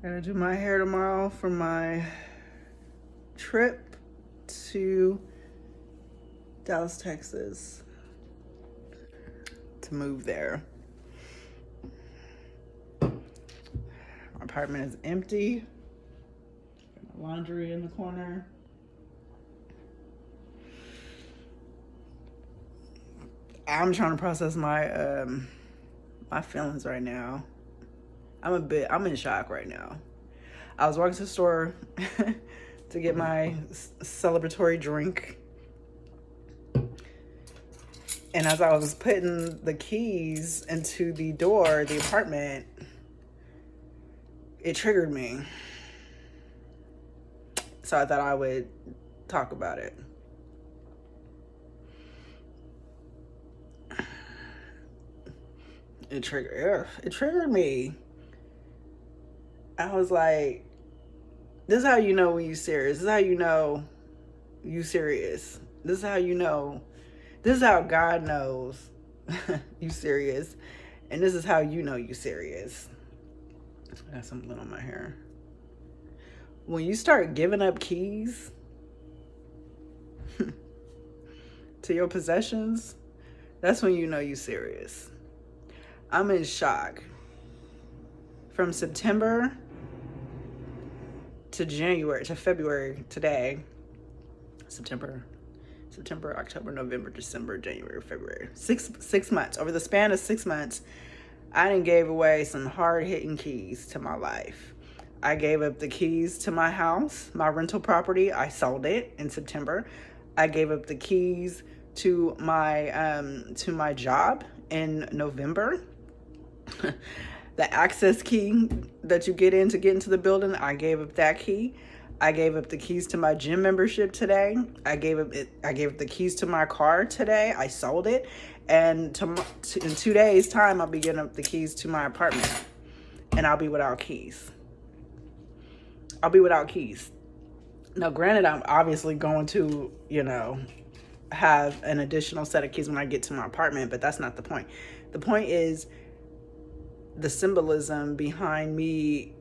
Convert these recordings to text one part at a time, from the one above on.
Gotta do my hair tomorrow for my trip to Dallas, Texas, to move there. My apartment is empty. My laundry in the corner. I'm trying to process my my feelings right now. I'm in shock right now. I was walking to the store to get my celebratory drink. And as I was putting the keys into the door, the apartment, it triggered me. So I thought I would talk about it. It triggered me. I was like, this is how you know when you serious. This is how you know you serious. This is how you know. This is how God knows you serious. And this is how you know you serious. I got something on my hair. When you start giving up keys to your possessions, that's when you know you serious. I'm in shock. From September to January to February today, September, October, November, December, January, February. Six months. Over the span of 6 months, I done gave away some hard-hitting keys to my life. I gave up the keys to my house, my rental property. I sold it in September. I gave up the keys to my job in November. The access key that you get into the building, I gave up that key. I gave up the keys to my gym membership today. I gave up the keys to my car today. I sold it. And in 2 days' time, I'll be getting up the keys to my apartment. And I'll be without keys. Now, granted, I'm obviously going to, have an additional set of keys when I get to my apartment, but that's not the point. The point is the symbolism behind me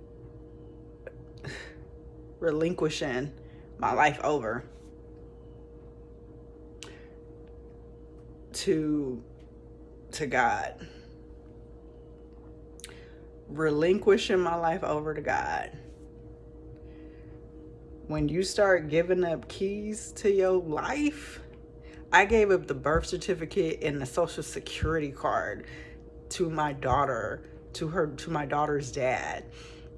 relinquishing my life over to God. Relinquishing my life over to God. When you start giving up keys to your life, I gave up the birth certificate and the social security card to my daughter, to my daughter's dad,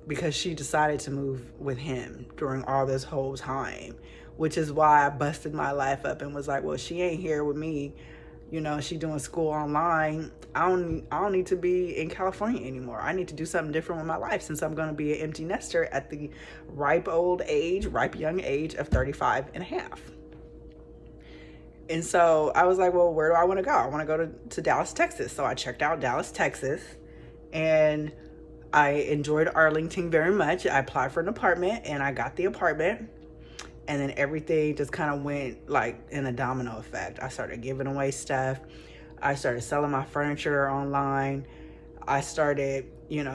because she decided to move with him during all this whole time, which is why I busted my life up and was like, well, she ain't here with me. She doing school online. I don't need to be in California anymore. I need to do something different with my life since I'm going to be an empty nester at the ripe young age of 35 and a half. And so I was like, well, where do I want to go? I want to go to Dallas, Texas. So I checked out Dallas, Texas, and I enjoyed Arlington very much. I applied for an apartment and I got the apartment. And then everything just kind of went like in a domino effect. I started giving away stuff. I started selling my furniture online. I started,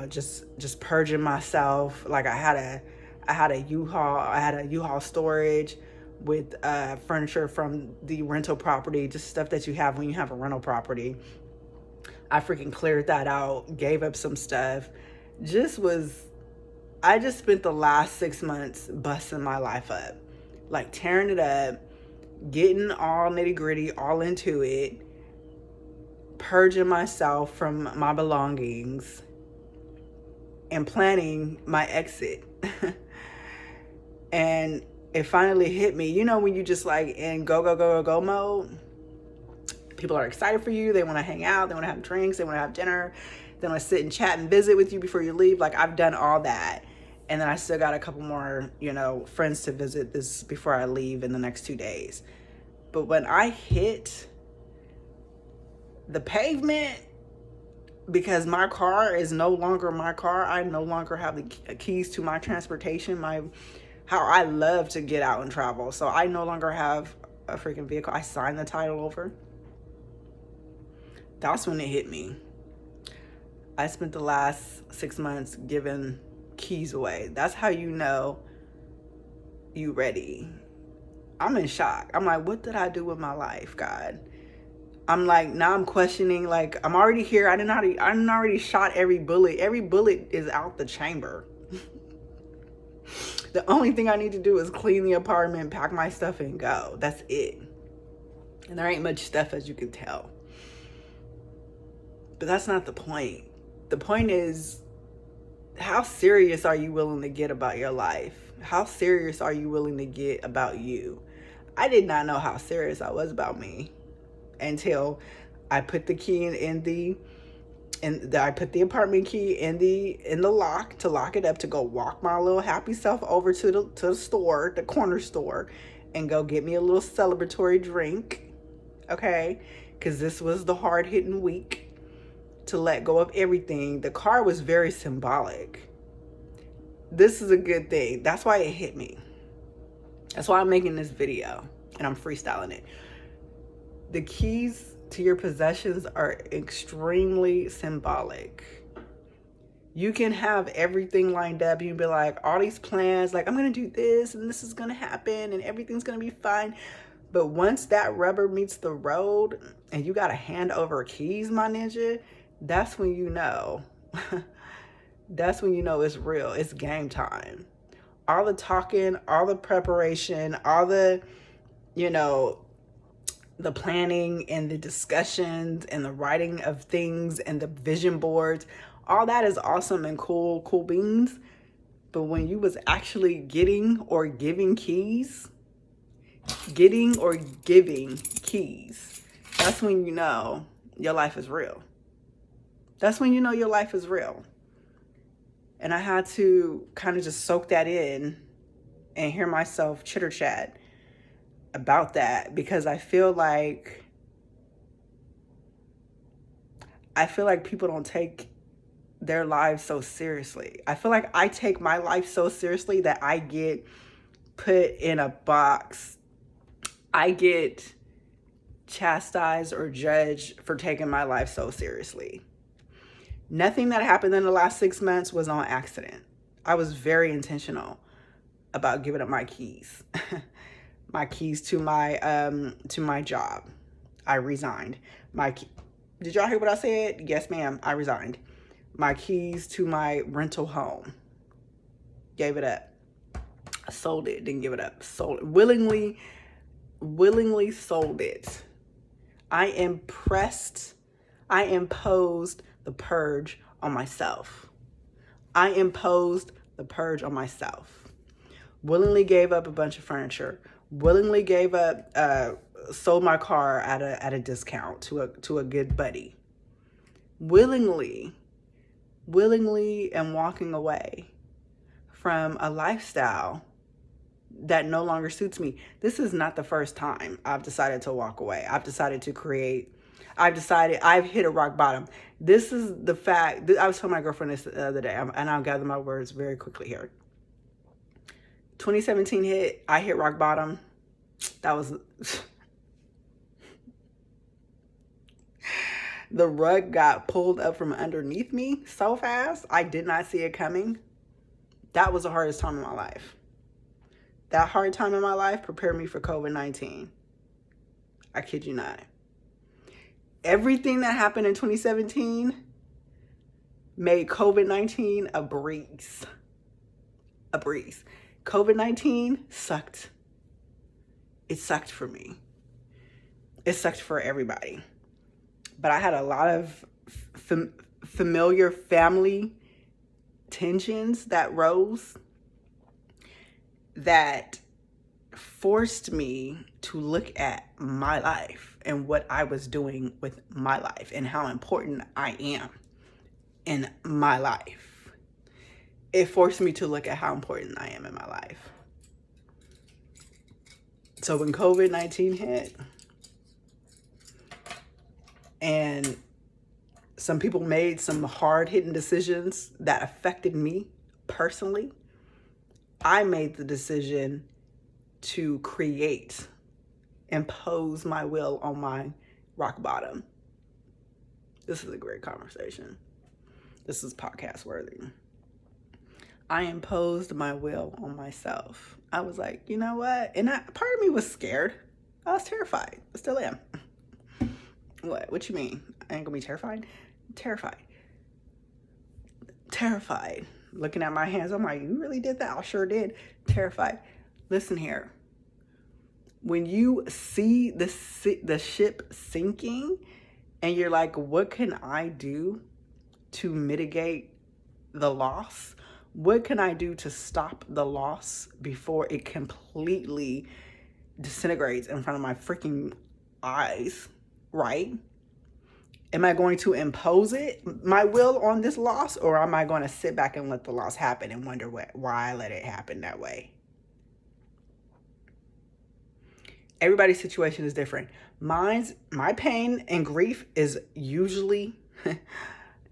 just purging myself. Like I had a U-Haul storage with furniture from the rental property, just stuff that you have when you have a rental property. I freaking cleared that out, gave up some stuff. I just spent the last 6 months busting my life up, like tearing it up, getting all nitty gritty, all into it, purging myself from my belongings, and planning my exit. And it finally hit me. When you just like in go mode, people are excited for you. They want to hang out. They want to have drinks. They want to have dinner. They want to sit and chat and visit with you before you leave. Like I've done all that. And then I still got a couple more, friends to visit this before I leave in the next 2 days. But when I hit the pavement, because my car is no longer my car, I no longer have the keys to my transportation, how I love to get out and travel. So I no longer have a freaking vehicle. I signed the title over. That's when it hit me. I spent the last 6 months giving keys away. That's how you know you ready. I'm in shock. I'm like, what did I do with my life, God? I'm like, now I'm questioning, like, I'm already here. I didn't already shot every bullet. Every bullet is out the chamber. The only thing I need to do is clean the apartment, pack my stuff, and go. That's it. And there ain't much stuff, as you can tell. But that's not the point. The point is, how serious are you willing to get about your life? How serious are you willing to get about you? I did not know how serious I was about me until I put the key I put the apartment key in the lock to lock it up, to go walk my little happy self over to the store, the corner store, and go get me a little celebratory drink. Okay? Because this was the hard-hitting week to let go of everything. The car was very symbolic. This is a good thing. That's why it hit me. That's why I'm making this video and I'm freestyling it. The keys to your possessions are extremely symbolic. You can have everything lined up. You can be like, all these plans, like, I'm going to do this and this is going to happen and everything's going to be fine. But once that rubber meets the road and you got to hand over keys, my ninja, that's when you know. That's when you know it's real. It's game time. All the talking, all the preparation, all the, the planning and the discussions and the writing of things and the vision boards, all that is awesome and cool beans. But when you was actually getting or giving keys, that's when you know your life is real. That's when you know your life is real. And I had to kind of just soak that in and hear myself chitter chat about that, because I feel like people don't take their lives so seriously. I feel like I take my life so seriously that I get put in a box. I get chastised or judged for taking my life so seriously. Nothing that happened in the last 6 months was on accident. I was very intentional about giving up my keys. My keys to my job. I resigned. Did y'all hear what I said? Yes, ma'am. I resigned. My keys to my rental home. Gave it up. I sold it. Didn't give it up. Sold it. Willingly sold it. I imposed the purge on myself. Willingly gave up a bunch of furniture. Willingly gave up, sold my car at a discount to a good buddy. Willingly and walking away from a lifestyle that no longer suits me. This is not the first time I've decided to walk away. I've decided to create. I've hit a rock bottom. This is the fact. I was telling my girlfriend this the other day, and I'll gather my words very quickly here. 2017 hit. I hit rock bottom. That was... The rug got pulled up from underneath me so fast. I did not see it coming. That was the hardest time in my life. That hard time in my life prepared me for COVID-19. I kid you not. Everything that happened in 2017 made COVID-19 a breeze. A breeze. COVID-19 sucked. It sucked for me. It sucked for everybody. But I had a lot of familiar family tensions that rose that forced me to look at my life and what I was doing with my life and how important I am in my life. It forced me to look at how important I am in my life. So when COVID-19 hit, and some people made some hard-hitting decisions that affected me personally, I made the decision to impose my will on my rock bottom. This is a great conversation. This is podcast worthy. I imposed my will on myself. I was like, you know what? And part of me was scared. I was terrified. I still am. What you mean? I ain't gonna be terrified? Terrified. Terrified. Looking at my hands, I'm like, you really did that? I sure did. Terrified. Listen here. When you see the ship sinking and you're like, what can I do to mitigate the loss? What can I do to stop the loss before it completely disintegrates in front of my freaking eyes, right? Am I going to impose my will on this loss, or am I going to sit back and let the loss happen and wonder why I let it happen that way? Everybody's situation is different. My pain and grief is usually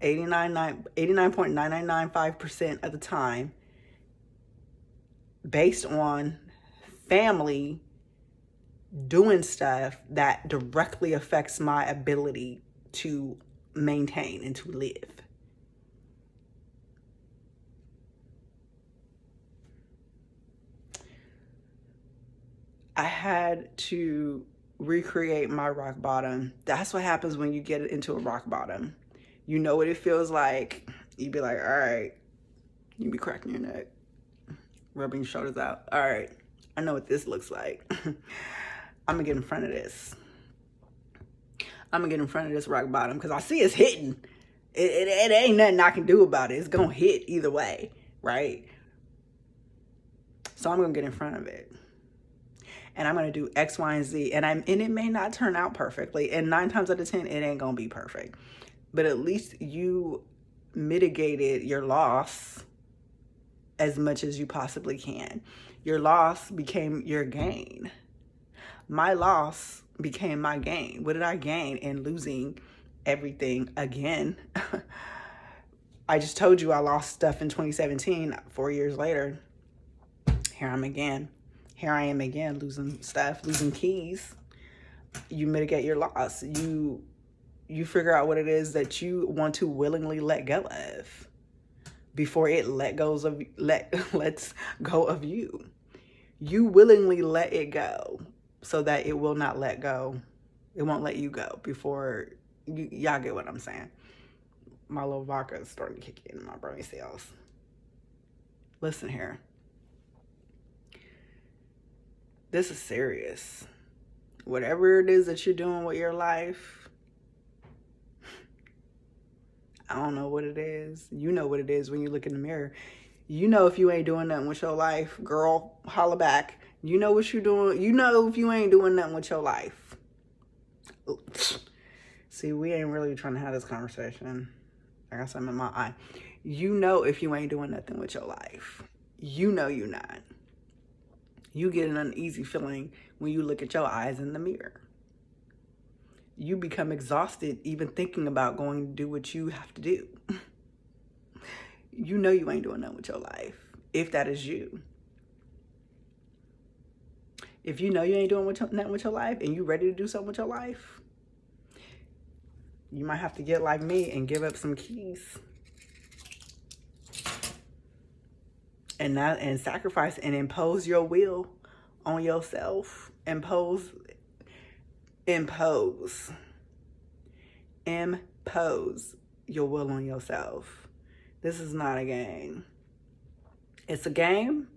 89.9995% of the time based on family doing stuff that directly affects my ability to maintain and to live. I had to recreate my rock bottom. That's what happens when you get into a rock bottom. You know what it feels like. You be like, all right. You be cracking your neck, rubbing your shoulders out. All right, I know what this looks like. I'm gonna get in front of this. I'm gonna get in front of this rock bottom because I see it's hitting. It ain't nothing I can do about it. It's gonna hit either way, right? So I'm gonna get in front of it. And I'm gonna do X, Y, and Z. And it may not turn out perfectly. And 9 times out of 10, it ain't gonna be perfect. But at least you mitigated your loss as much as you possibly can. Your loss became your gain. My loss became my gain. What did I gain in losing everything again? I just told you I lost stuff in 2017. 4 years later, here I am again, losing stuff, losing keys. You mitigate your loss. You figure out what it is that you want to willingly let go of before it lets go of you. You willingly let it go so that it will not let go. It won't let you go before y'all get what I'm saying. My little vodka is starting to kick in my brain cells. Listen here. This is serious. Whatever it is that you're doing with your life, I don't know what it is. You know what it is when you look in the mirror. You know if you ain't doing nothing with your life, girl, holla back. You know what you're doing. You know if you ain't doing nothing with your life. See, we ain't really trying to have this conversation. I got something in my eye. You know if you ain't doing nothing with your life. You know you're not. You get an uneasy feeling when you look at your eyes in the mirror. You become exhausted even thinking about going to do what you have to do. You know you ain't doing nothing with your life, if that is you. If you know you ain't doing nothing with your life and you ready to do something with your life, you might have to get like me and give up some keys. And sacrifice and impose your will on yourself. Impose your will on yourself. This is not a game. It's a game,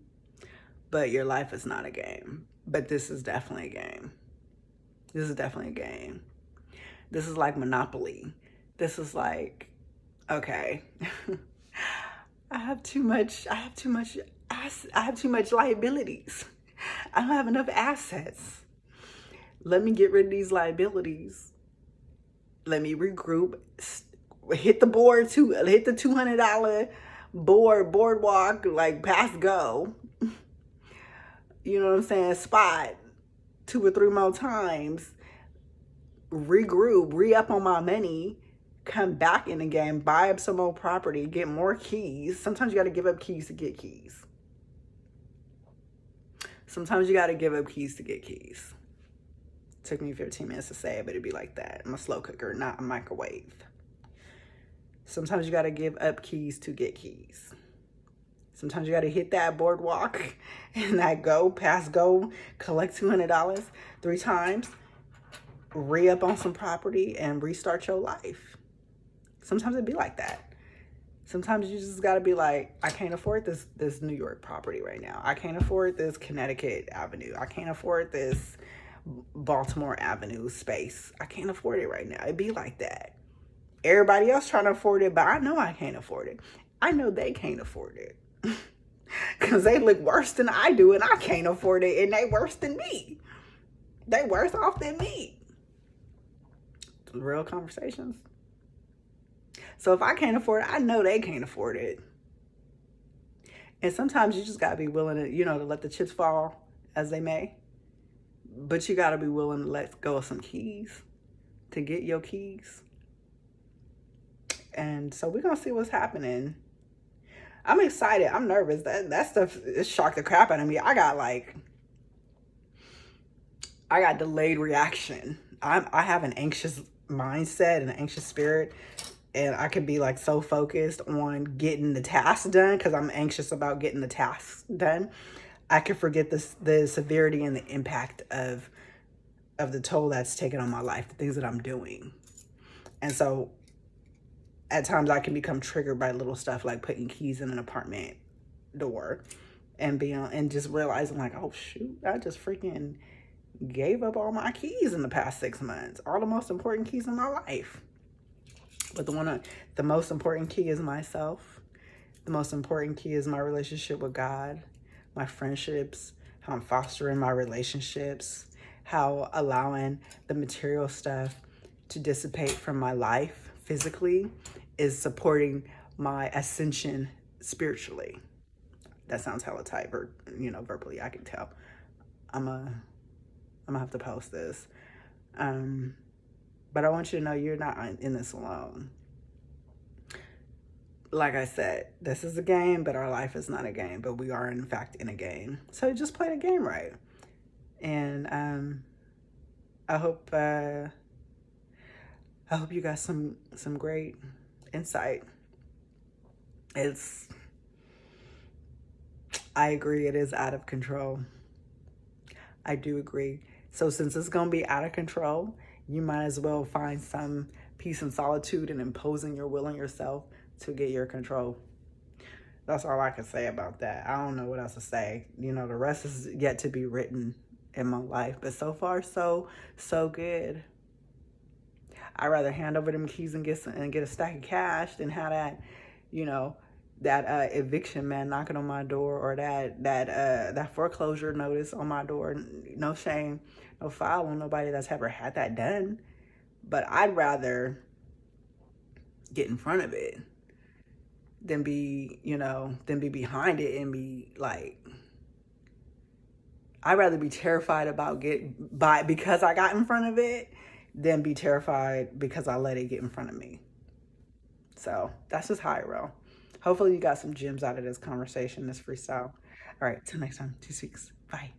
but your life is not a game. But this is definitely a game. This is definitely a game. This is like Monopoly. This is like, okay. I have too much liabilities. I don't have enough assets. Let me get rid of these liabilities. Let me regroup. Hit the $200 boardwalk, like pass go. You know what I'm saying? Spot 2 or 3 more times. Regroup, re-up on my money. Come back in the game, buy up some more property, get more keys. Sometimes you got to give up keys to get keys. Sometimes you got to give up keys to get keys. It took me 15 minutes to say it, but it'd be like that. I'm a slow cooker, not a microwave. Sometimes you got to give up keys to get keys. Sometimes you got to hit that boardwalk and that go, collect $200 3 times, re-up on some property, and restart your life. Sometimes it be like that. Sometimes you just got to be like, I can't afford this New York property right now. I can't afford this Connecticut Avenue. I can't afford this Baltimore Avenue space. I can't afford it right now. It be like that. Everybody else trying to afford it, but I know I can't afford it. I know they can't afford it. Because they look worse than I do, and I can't afford it, and they worse than me. They worse off than me. Real conversations. So if I can't afford it, I know they can't afford it. And sometimes you just got to be willing to, to let the chips fall as they may. But you got to be willing to let go of some keys to get your keys. And so we're going to see what's happening. I'm excited. I'm nervous. That stuff is shocked the crap out of me. I got delayed reaction. I have an anxious mindset and an anxious spirit. And I could be like so focused on getting the task done because I'm anxious about getting the task done. I could forget the severity and the impact of the toll that's taken on my life, the things that I'm doing. And so at times I can become triggered by little stuff like putting keys in an apartment door and just realizing like, oh shoot, I just freaking gave up all my keys in the past 6 months, all the most important keys in my life. But the most important key is myself. The most important key is my relationship with God, my friendships, how I'm fostering my relationships, how allowing the material stuff to dissipate from my life physically is supporting my ascension spiritually. That sounds hella tight, verbally, I can tell. I'm gonna have to post this. But I want you to know you're not in this alone. Like I said, this is a game, but our life is not a game. But we are, in fact, in a game. So just play the game right. And I hope you got some great insight. I agree, it is out of control. I do agree. So since it's gonna be out of control, you might as well find some peace and solitude in imposing your will on yourself to get your control. That's all I can say about that. I don't know what else to say. The rest is yet to be written in my life. But so far, so good. I'd rather hand over them keys and get a stack of cash than have that, that eviction man knocking on my door, or that foreclosure notice on my door. No shame, no foul on nobody that's ever had that done. But I'd rather get in front of it than be behind it and be like, I'd rather be terrified because I got in front of it than be terrified because I let it get in front of me. So that's just how I roll. Hopefully you got some gems out of this conversation, this freestyle. All right, till next time, 2 weeks. Bye.